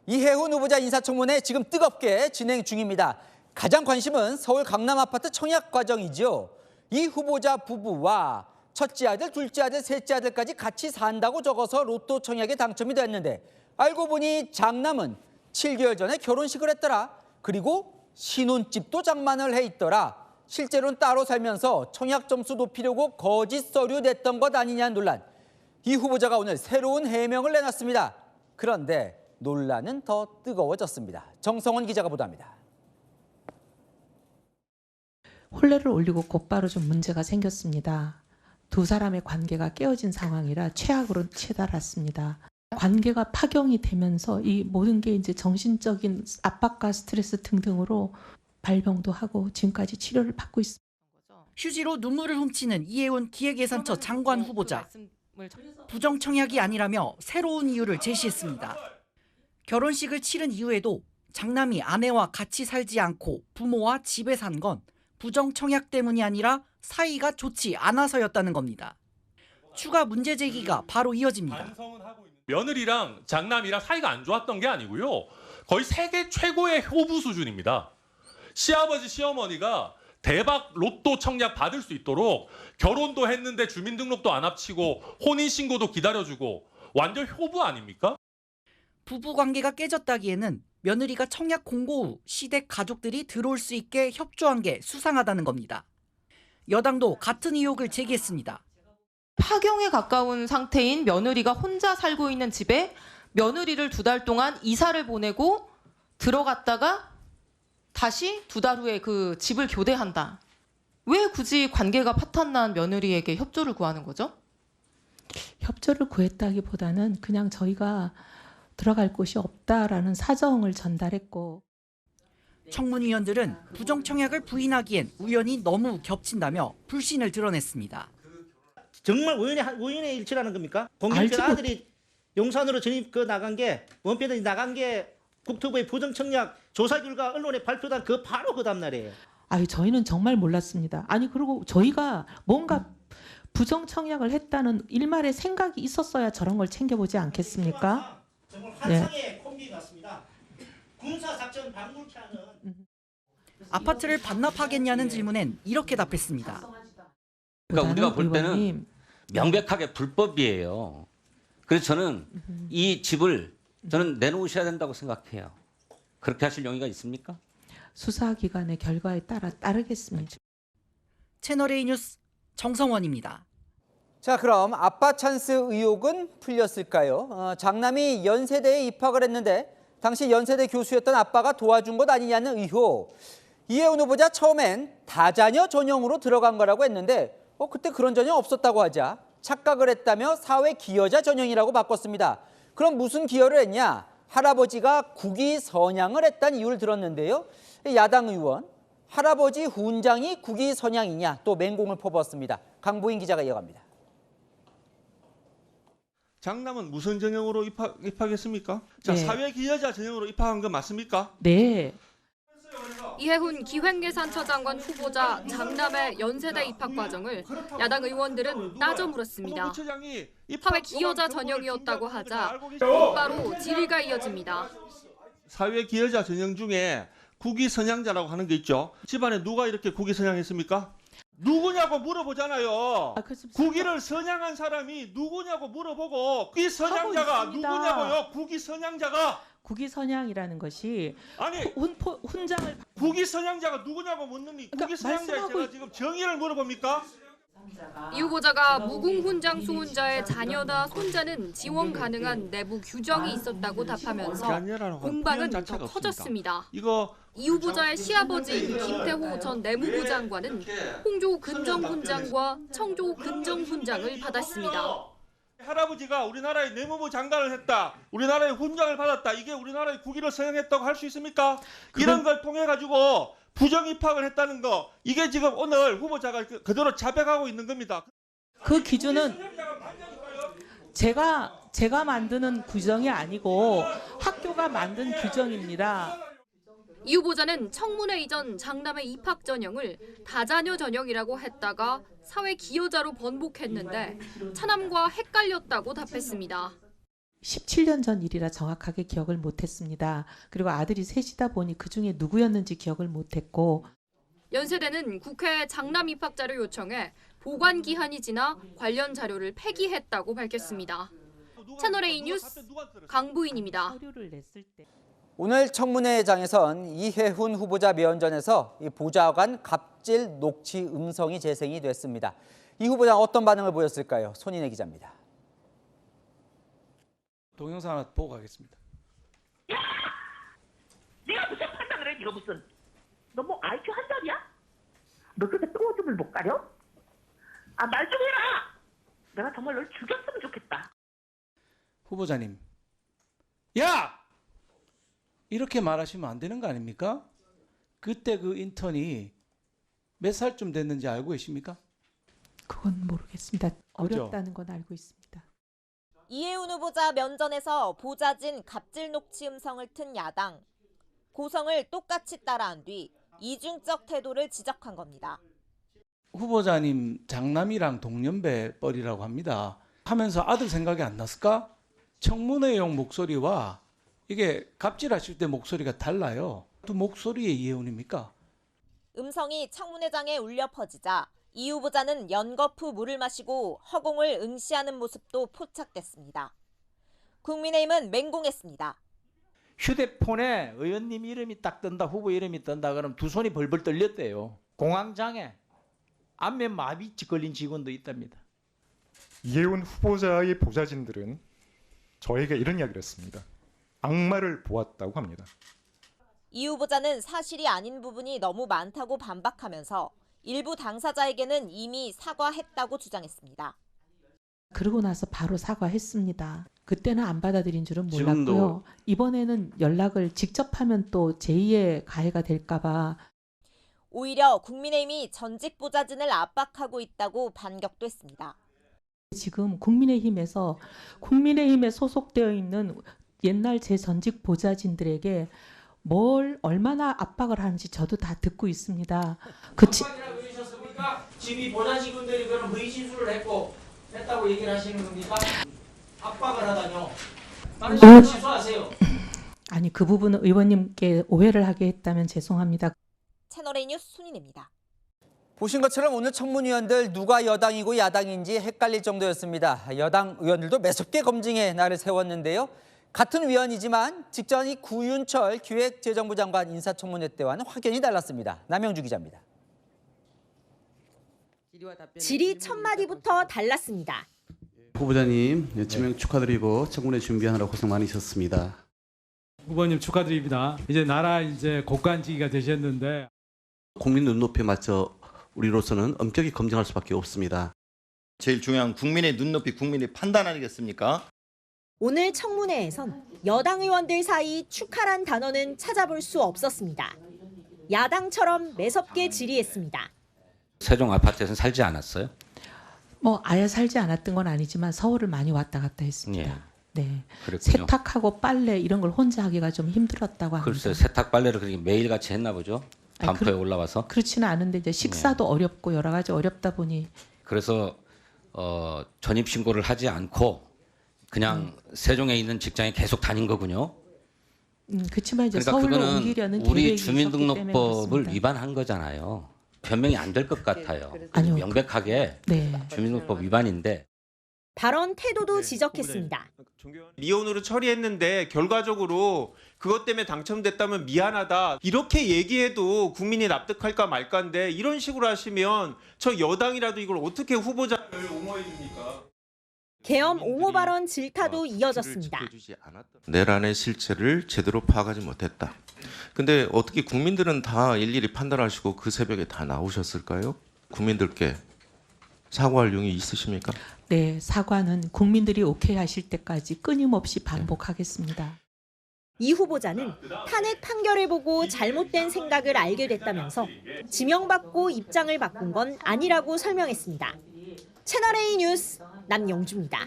이해훈 후보자 인사청문회 지금 뜨겁게 진행 중입니다. 가장 관심은 서울 강남 아파트 청약 과정이죠. 이 후보자 부부와 첫째 아들, 둘째 아들, 셋째 아들까지 같이 산다고 적어서 로또 청약에 당첨이 됐는데 알고 보니 장남은 7개월 전에 결혼식을 했더라. 그리고 신혼집도 장만을 해 있더라. 실제로는 따로 살면서 청약 점수 높이려고 거짓 서류 냈던 것 아니냐는 논란. 이 후보자가 오늘 새로운 해명을 내놨습니다. 그런데 논란은 더 뜨거워졌습니다. 정성원 기자가 보도합니다. 혼례를 올리고 곧바로 좀 문제가 생겼습니다. 두 사람의 관계가 깨어진 상황이라 최악으로 치달았습니다. 관계가 파경이 되면서 이 모든 게 이제 정신적인 압박과 스트레스 등등으로 발병도 하고 지금까지 치료를 받고 있습니다. 휴지로 눈물을 훔치는 이해훈 기획예산처 장관 후보자. 부정청약이 아니라며 새로운 이유를 제시했습니다. 결혼식을 치른 이후에도 장남이 아내와 같이 살지 않고 부모와 집에 산 건 부정청약 때문이 아니라 사이가 좋지 않아서였다는 겁니다. 추가 문제 제기가 바로 이어집니다. 며느리랑 장남이랑 사이가 안 좋았던 게 아니고요. 거의 세계 최고의 효부 수준입니다. 시아버지, 시어머니가 대박 로또 청약 받을 수 있도록 결혼도 했는데 주민등록도 안 합치고 혼인신고도 기다려주고 완전 효부 아닙니까? 부부관계가 깨졌다기에는 며느리가 청약 공고 후 시댁 가족들이 들어올 수 있게 협조한 게 수상하다는 겁니다. 여당도 같은 의혹을 제기했습니다. 파경에 가까운 상태인 며느리가 혼자 살고 있는 집에 며느리를 2달 동안 이사를 보내고 들어갔다가 다시 2달 후에 그 집을 교대한다. 왜 굳이 관계가 파탄난 며느리에게 협조를 구하는 거죠? 협조를 구했다기보다는 그냥 저희가 들어갈 곳이 없다라는 사정을 전달했고. 청문위원들은 부정청약을 부인하기엔 우연이 너무 겹친다며 불신을 드러냈습니다. 정말 우연의 일치라는 겁니까? 공교롭게 아들이 용산으로 나간 게 원패든지 나간 게 국토부의 부정청약 조사 결과 언론에 발표된 바로 그 다음 날이에요. 저희는 정말 몰랐습니다. 그리고 저희가 뭔가 부정청약을 했다는 일말의 생각이 있었어야 저런 걸 챙겨보지 않겠습니까? 정말 환상의 콤비 같습니다. 군사작전 방불케 하는. 아파트를 반납하겠냐는 질문엔 이렇게 답했습니다. 그러니까 우리가 볼 때는 명백하게 불법이에요. 그래서 저는 이 집을 저는 내놓으셔야 된다고 생각해요. 그렇게 하실 용의가 있습니까? 수사기관의 결과에 따르겠습니다. 채널A 뉴스 정성원입니다. 자, 그럼 아빠 찬스 의혹은 풀렸을까요? 장남이 연세대에 입학을 했는데 당시 연세대 교수였던 아빠가 도와준 것 아니냐는 의혹. 이해훈 후보자 처음엔 다자녀 전형으로 들어간 거라고 했는데 그때 그런 전형 없었다고 하자 착각을 했다며 사회 기여자 전형이라고 바꿨습니다. 그럼 무슨 기여를 했냐? 할아버지가 국위 선양을 했다는 이유를 들었는데요. 야당 의원, 할아버지 훈장이 국위 선양이냐 또 맹공을 퍼부었습니다. 강보인 기자가 이어갑니다. 장남은 무슨 전형으로 입학했습니까? 자, 네. 사회기여자 전형으로 입학한 건 맞습니까? 네. 이해훈 기획예산처 장관 후보자 장남의 연세대 입학 과정을 야당 의원들은 따져 물었습니다. 사회 기여자 전형이었다고 하자 곧바로 질의가 이어집니다. 사회 기여자 전형 중에 국위 선양자라고 하는 게 있죠. 집안에 누가 이렇게 국위 선양했습니까? 누구냐고 물어보잖아요. 국위를 선양한 사람이 누구냐고 물어보고 국위 선양자가 누구냐고요. 국위 선양자가. 국위 선양이라는 것이 훈장을 국위 선양자가 누구냐고 묻는 국위 선양자에 제가 지금 정의를 물어봅니까? 이 후보자가 무궁훈장 수훈자의 자녀나 손자는 지원 가능한 내부 규정이 있었다고 답하면서 공방은 더 커졌습니다. 이 후보자의 시아버지인 김태호 전 내무부 장관은 홍조 근정훈장과 청조 근정훈장을 받았습니다. 할아버지가 우리나라의 내무부 장관을 했다. 우리나라의 훈장을 받았다. 이게 우리나라의 국위를 선양했다고 할 수 있습니까? 이런 걸 통해 가지고 부정 입학을 했다는 거 이게 지금 오늘 후보자가 그대로 자백하고 있는 겁니다. 그 기준은 제가 만드는 규정이 아니고 학교가 만든 규정입니다. 이 후보자는 청문회 이전 장남의 입학 전형을 다자녀 전형이라고 했다가 사회 기여자로 번복했는데 차남과 헷갈렸다고 답했습니다. 17년 전 일이라 정확하게 기억을 못했습니다. 그리고 아들이 셋이다 보니 그중에 누구였는지 기억을 못했고 연세대는 국회에 장남 입학 자료 요청해 보관 기한이 지나 관련 자료를 폐기했다고 밝혔습니다. 채널A 뉴스 강부인입니다. 서류를 냈을 때 오늘 청문회장에선 이해훈 후보자 면전에서 이 보좌관 갑질 녹취 음성이 재생이 됐습니다. 이 후보자 어떤 반응을 보였을까요? 손인혜 기자입니다. 동영상 하나 보고 가겠습니다. 야! 네가 무슨 판단을 해? 네가 무슨 너 뭐 IQ 한 살이야? 너 그렇게 똥오줌을 못 가려? 아, 말 좀 해라! 내가 정말 널 죽였으면 좋겠다. 후보자님, 야! 이렇게 말하시면 안 되는 거 아닙니까? 그때 그 인턴이 몇 살쯤 됐는지 알고 계십니까? 그건 모르겠습니다. 어렵다는 건 알고 있습니다. 이해훈 후보자 면전에서 보좌진 갑질 녹취 음성을 튼 야당. 고성을 똑같이 따라한 뒤 이중적 태도를 지적한 겁니다. 후보자님 장남이랑 동년배 뻘이라고 합니다. 하면서 아들 생각이 안 났을까? 청문회용 목소리와 이게 갑질하실 때 목소리가 달라요. 또 목소리의 이해훈입니까? 음성이 청문회장에 울려 퍼지자 이 후보자는 연거푸 물을 마시고 허공을 응시하는 모습도 포착됐습니다. 국민의힘은 맹공했습니다. 휴대폰에 의원님 이름이 딱 뜬다, 후보 이름이 뜬다 그러면 두 손이 벌벌 떨렸대요. 공황장애, 안면 마비치 걸린 직원도 있답니다. 이해훈 후보자의 보좌진들은 저에게 이런 이야기를 했습니다. 악마를 보았다고 합니다. 이 후보자는 사실이 아닌 부분이 너무 많다고 반박하면서 일부 당사자에게는 이미 사과했다고 주장했습니다. 그러고 나서 바로 사과했습니다. 그때는 안 받아들인 줄은 몰랐고요. 지금도 이번에는 연락을 직접 하면 또 제2의 가해가 될까 봐 오히려 국민의힘이 전직 보좌진을 압박하고 있다고 반격도 했습니다. 지금 국민의힘에서 국민의힘에 소속되어 있는 옛날 제 전직 보좌진들에게 뭘 얼마나 압박을 하는지 저도 다 듣고 있습니다. 압박이라고 그러셨습니까? 지금 이 보좌직원들이 그럼 허위 진술을 했다고 얘기를 하시는 겁니까? 압박을 하다뇨. 나는 지금 취소하세요. 아니 그 부분은 의원님께 오해를 하게 했다면 죄송합니다. 채널A 뉴스 손인혜입니다. 보신 것처럼 오늘 청문위원들 누가 여당이고 야당인지 헷갈릴 정도였습니다. 여당 의원들도 매섭게 검증의 날을 세웠는데요. 같은 위원이지만 직전 이 구윤철 기획재정부 장관 인사청문회 때와는 확연히 달랐습니다. 남영주 기자입니다. 질의 첫 마디부터 달랐습니다. 후보자님 지명 축하드리고 청문회 준비하느라 고생 많으셨습니다. 후보님 축하드립니다. 이제 나라 국간지기가 되셨는데 국민 눈높이에 맞춰 우리로서는 엄격히 검증할 수밖에 없습니다. 제일 중요한 국민의 눈높이, 국민의 판단 아니겠습니까? 오늘 청문회에선 여당 의원들 사이 축하란 단어는 찾아볼 수 없었습니다. 야당처럼 매섭게 질의했습니다. 세종 아파트에서는 살지 않았어요? 뭐 아예 살지 않았던 건 아니지만 서울을 많이 왔다 갔다 했습니다. 예. 네. 그랬군요. 세탁하고 빨래 이런 걸 혼자 하기가 좀 힘들었다고 합니다. 글쎄 세탁 빨래를 그렇게 매일같이 했나 보죠? 반포에 올라와서? 그렇지는 않은데 이제 식사도 어렵고 여러 가지 어렵다 보니 그래서 전입 신고를 하지 않고 그냥 세종에 있는 직장에 계속 다닌 거군요. 그렇지만 이제 그러니까 서울로 그거는 옮기려는 우리 계획이 있었기 때문에 주민등록법을 그렇습니다. 위반한 거잖아요. 변명이 안 될 것 같아요. 아니요. 명백하게 네. 주민등록법 위반인데. 발언 태도도 지적했습니다. 미혼으로 처리했는데 결과적으로 그것 때문에 당첨됐다면 미안하다 이렇게 얘기해도 국민이 납득할까 말까인데 이런 식으로 하시면 저 여당이라도 이걸 어떻게 후보자를 옹호해 줍니까? 계엄 옹호 발언 질타도 이어졌습니다. 내란의 실체를 제대로 파악하지 못했다. 근데 어떻게 국민들은 다 일일이 판단하시고 그 새벽에 다 나오셨을까요? 국민들께 사과할 용이 있으십니까? 네, 사과는 국민들이 오케이 하실 때까지 끊임없이 반복하겠습니다. 이 후보자는 탄핵 판결을 보고 잘못된 생각을 알게 됐다면서 지명받고 입장을 바꾼 건 아니라고 설명했습니다. 채널A 뉴스 남영주입니다.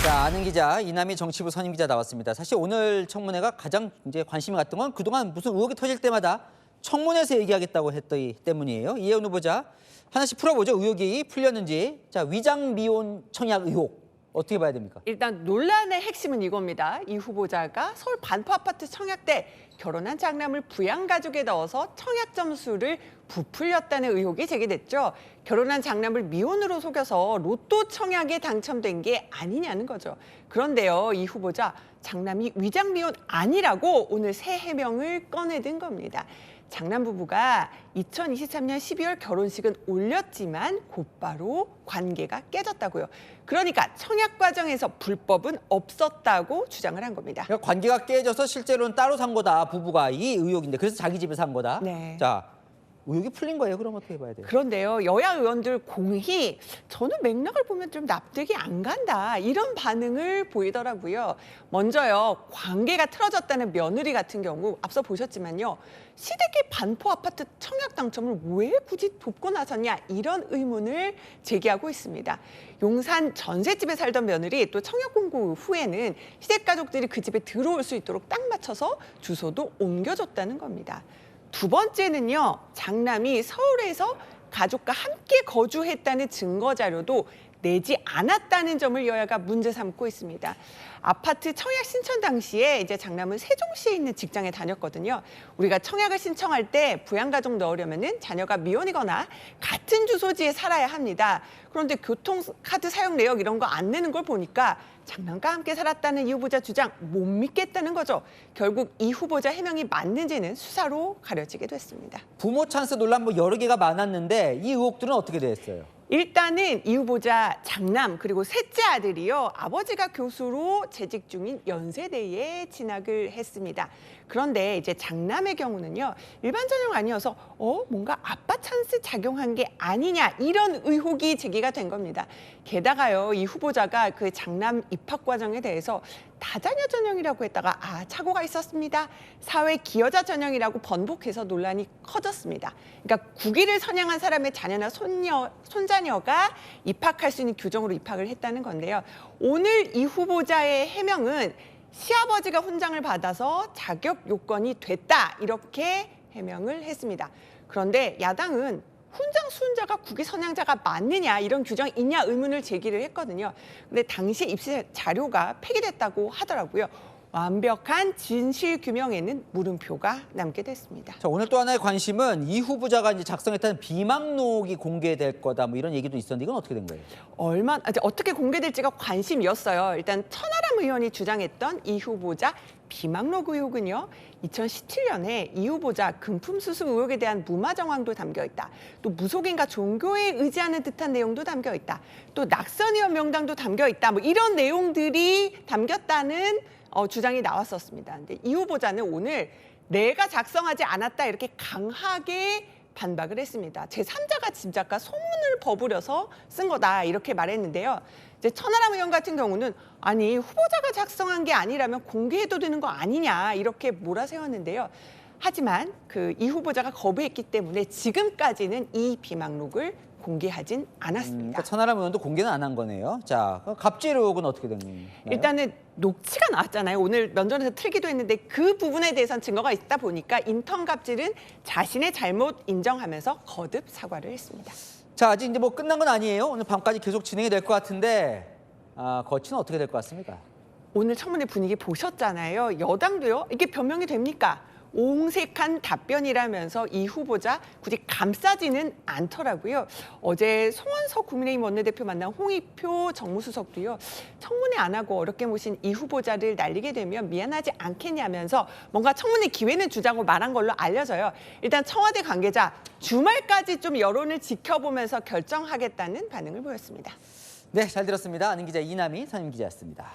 자, 아는 기자 이남희 정치부 선임 기자 나왔습니다. 사실 오늘 청문회가 가장 관심이 갔던 건 그동안 무슨 의혹이 터질 때마다 청문회에서 얘기하겠다고 했기 때문이에요. 이혜원 후보자 하나씩 풀어보죠. 의혹이 풀렸는지. 자, 위장 미혼 청약 의혹 어떻게 봐야 됩니까? 일단 논란의 핵심은 이겁니다. 이 후보자가 서울 반포 아파트 청약 때 결혼한 장남을 부양가족에 넣어서 청약 점수를 부풀렸다는 의혹이 제기됐죠. 결혼한 장남을 미혼으로 속여서 로또 청약에 당첨된 게 아니냐는 거죠. 그런데요, 이 후보자 장남이 위장 미혼 아니라고 오늘 새 해명을 꺼내든 겁니다. 장남 부부가 2023년 12월 결혼식은 올렸지만 곧바로 관계가 깨졌다고요. 그러니까 청약 과정에서 불법은 없었다고 주장을 한 겁니다. 그러니까 관계가 깨져서 실제로는 따로 산 거다, 부부가. 이 의혹인데 그래서 자기 집에 산 거다. 네. 자, 의혹이 풀린 거예요. 그럼 어떻게 봐야 돼요? 그런데요, 여야 의원들 공히 저는 맥락을 보면 좀 납득이 안 간다, 이런 반응을 보이더라고요. 먼저요, 관계가 틀어졌다는 며느리 같은 경우 앞서 보셨지만요, 시댁의 반포 아파트 청약 당첨을 왜 굳이 돕고 나섰냐, 이런 의문을 제기하고 있습니다. 용산 전셋집에 살던 며느리 또 청약 공고 후에는 시댁 가족들이 그 집에 들어올 수 있도록 딱 맞춰서 주소도 옮겨줬다는 겁니다. 두 번째는요, 장남이 서울에서 가족과 함께 거주했다는 증거 자료도 내지 않았다는 점을 여야가 문제 삼고 있습니다. 아파트 청약 신청 당시에 이제 장남은 세종시에 있는 직장에 다녔거든요. 우리가 청약을 신청할 때 부양가족 넣으려면은 자녀가 미혼이거나 같은 주소지에 살아야 합니다. 그런데 교통카드 사용 내역 이런 거 안 내는 걸 보니까 장남과 함께 살았다는 이 후보자 주장 못 믿겠다는 거죠. 결국 이 후보자 해명이 맞는지는 수사로 가려지게 됐습니다. 부모 찬스 논란 뭐 여러 개가 많았는데 이 의혹들은 어떻게 됐어요? 일단은 이 후보자 장남 그리고 셋째 아들이요, 아버지가 교수로 재직 중인 연세대에 진학을 했습니다. 그런데 이제 장남의 경우는요, 일반 전형 아니어서 뭔가 아빠 찬스 작용한 게 아니냐, 이런 의혹이 제기가 된 겁니다. 게다가요, 이 후보자가 그 장남 입학 과정에 대해서 다자녀 전형이라고 했다가 착오가 있었습니다, 사회 기여자 전형이라고 번복해서 논란이 커졌습니다. 그러니까 국위를 선양한 사람의 자녀나 손자녀가 입학할 수 있는 규정으로 입학을 했다는 건데요. 오늘 이 후보자의 해명은 시아버지가 훈장을 받아서 자격 요건이 됐다, 이렇게 해명을 했습니다. 그런데 야당은 훈장 수훈자가 국위 선양자가 맞느냐, 이런 규정이 있냐 의문을 제기를 했거든요. 근데 당시 입시 자료가 폐기됐다고 하더라고요. 완벽한 진실 규명에는 물음표가 남게 됐습니다. 자, 오늘 또 하나의 관심은 이 후보자가 이제 작성했다는 비망록이 공개될 거다, 뭐 이런 얘기도 있었는데 이건 어떻게 된 거예요? 어떻게 공개될지가 관심이었어요. 일단 천하람 의원이 주장했던 이 후보자 비망록 의혹은요, 2017년에 이 후보자 금품 수수 의혹에 대한 무마 정황도 담겨 있다, 또 무속인과 종교에 의지하는 듯한 내용도 담겨 있다, 또 낙선 의원 명단도 담겨 있다, 뭐 이런 내용들이 담겼다는 주장이 나왔었습니다. 근데 이 후보자는 오늘 내가 작성하지 않았다, 이렇게 강하게 반박을 했습니다. 제3자가 짐작과 소문을 버무려서 쓴 거다, 이렇게 말했는데요. 이제 천하람 의원 같은 경우는 아니, 후보자가 작성한 게 아니라면 공개해도 되는 거 아니냐, 이렇게 몰아세웠는데요. 하지만 이 후보자가 거부했기 때문에 지금까지는 이 비망록을 공개하진 않았습니다. 그러니까 천하람 의원도 공개는 안 한 거네요. 자, 갑질 의혹은 어떻게 됐나요? 일단은 녹취가 나왔잖아요. 오늘 면전에서 틀기도 했는데 그 부분에 대해서는 증거가 있다 보니까 인턴 갑질은 자신의 잘못 인정하면서 거듭 사과를 했습니다. 자, 아직 이제 뭐 끝난 건 아니에요. 오늘 밤까지 계속 진행이 될 것 같은데 거치는 어떻게 될 것 같습니까? 오늘 청문회 분위기 보셨잖아요. 여당도요, 이게 변명이 됩니까? 옹색한 답변이라면서 이 후보자 굳이 감싸지는 않더라고요. 어제 송원석 국민의힘 원내대표 만난 홍익표 정무수석도요, 청문회 안 하고 어렵게 모신 이 후보자를 날리게 되면 미안하지 않겠냐면서 뭔가 청문회 기회는 주자고 말한 걸로 알려져요. 일단 청와대 관계자 주말까지 좀 여론을 지켜보면서 결정하겠다는 반응을 보였습니다. 네, 잘 들었습니다. 아는 기자 이남희 선임 기자였습니다.